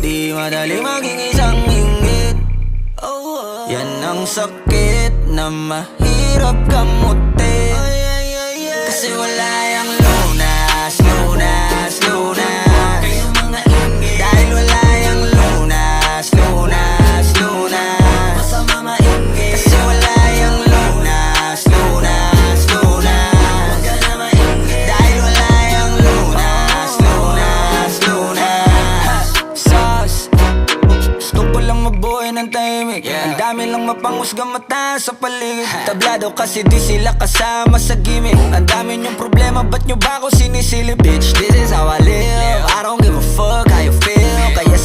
Di madali maging isang inggit. Yan ang sakit na mahirap gamutin. Kasi wala yung lunas, lunas, lunas. Dahil wala yung lunas, lunas, lunas. Masama mainggit. Kasi wala yung lunas, lunas, lunas. Dahil wala yung lunas, lunas, lunas. Sus, gusto ko lang mabuhay ng tahimik. Ang dami lang mapanghusgang mata sa paligid. Tablado kasi di sila kasama sa gimmick. Ang dami niyong problema, ba't nyo ba ako sinisilip? Bitch, this is how I live. I don't give a fuck how you feel. Kaya